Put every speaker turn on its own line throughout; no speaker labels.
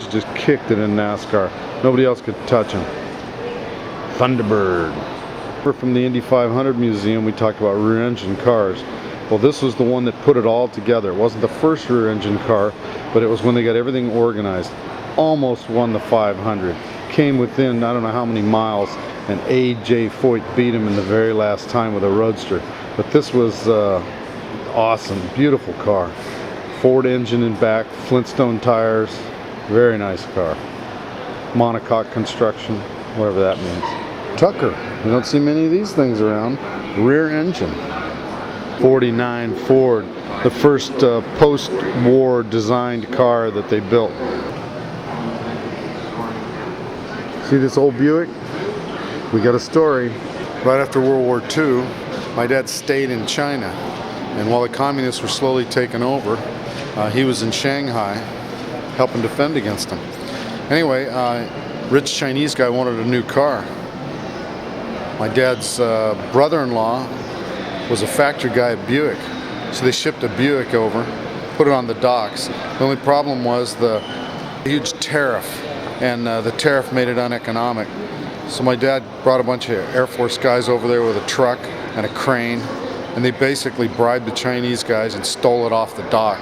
George just kicked it in NASCAR. Nobody else could touch him. Thunderbird. We're from the Indy 500 Museum. We talked about rear engine cars. Well, this was the one that put it all together. It wasn't the first rear engine car, but it was when they got everything organized. Almost won the 500. Came within I don't know how many miles, and A.J. Foyt beat him in the very last time with a Roadster. But this was awesome, beautiful car. Ford engine in back, Flintstone tires, very nice car. Monocoque construction, whatever that means. Tucker, you don't see many of these things around. Rear engine. 49 Ford, the first post-war designed car that they built. See this old Buick? We got a story. Right after World War II, my dad stayed in China, and while the communists were slowly taking over, he was in Shanghai helping defend against them. Anyway, rich Chinese guy wanted a new car. My dad's brother-in-law was a factory guy at Buick, so they shipped a Buick over, put it on the docks. The only problem was the huge tariff, and the tariff made it uneconomic. So my dad brought a bunch of Air Force guys over there with a truck and a crane, and they basically bribed the Chinese guys and stole it off the dock.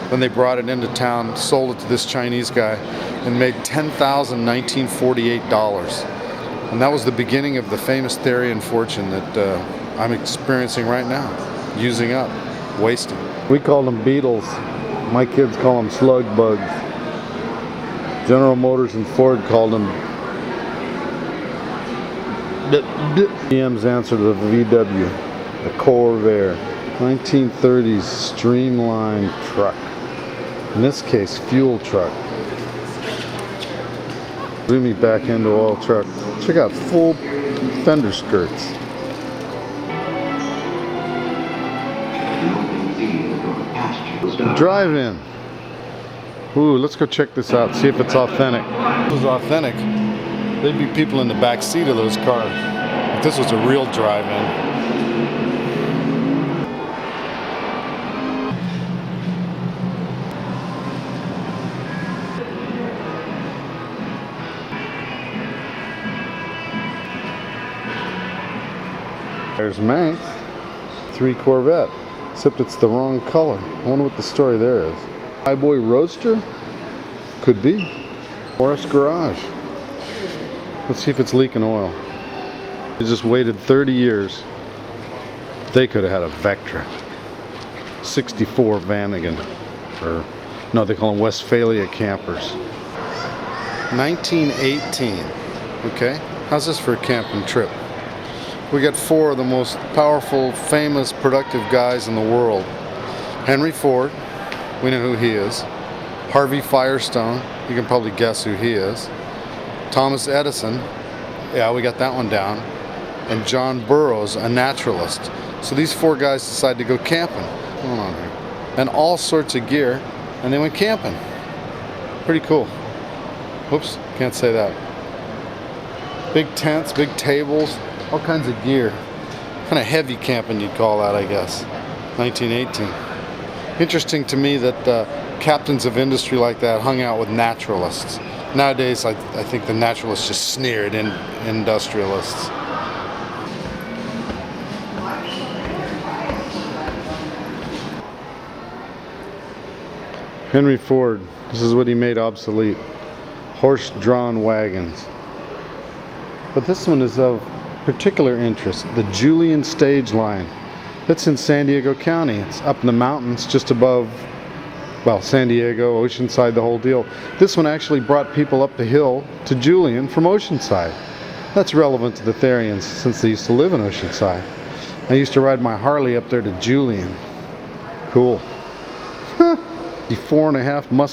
Then they brought it into town, sold it to this Chinese guy, and made $10,1948. And that was the beginning of the famous theory and fortune that I'm experiencing right now, using up, wasting. We call them beetles. My kids call them slug bugs. General Motors and Ford called them GM's answer to the VW, the Corvair. 1930s streamlined truck. In this case, fuel truck. Zoomy back into oil truck. Check out full fender skirts. Drive-in. Ooh, let's go check this out, see if it's authentic. If it was authentic, there'd be people in the back seat of those cars. If this was a real drive-in. There's Manx, 3 Corvette, except it's the wrong color. I wonder what the story there is. Highboy Roadster? Could be. Forest Garage. Let's see if it's leaking oil. They just waited 30 years. They could have had a Vectra. 64 Vanagon. Or, no, they call them Westphalia campers. 1918. Okay, how's this for a camping trip? We got 4 of the most powerful, famous, productive guys in the world. Henry Ford, we know who he is. Harvey Firestone, you can probably guess who he is. Thomas Edison, yeah, we got that one down. And John Burroughs, a naturalist. So these 4 guys decided to go camping. Hold on here. And all sorts of gear, and they went camping. Pretty cool. Oops, can't say that. Big tents, big tables, all kinds of gear. Kind of heavy camping you'd call that, I guess. 1918. Interesting to me that captains of industry like that hung out with naturalists. Nowadays, I think the naturalists just sneer at industrialists. Henry Ford, this is what he made obsolete. Horse-drawn wagons. But this one is of particular interest, the Julian Stage Line. That's in San Diego County. It's up in the mountains just above, well, San Diego, Oceanside, the whole deal. This one actually brought people up the hill to Julian from Oceanside. That's relevant to the Therians since they used to live in Oceanside. I used to ride my Harley up there to Julian. Cool. The 4.5 Mustang.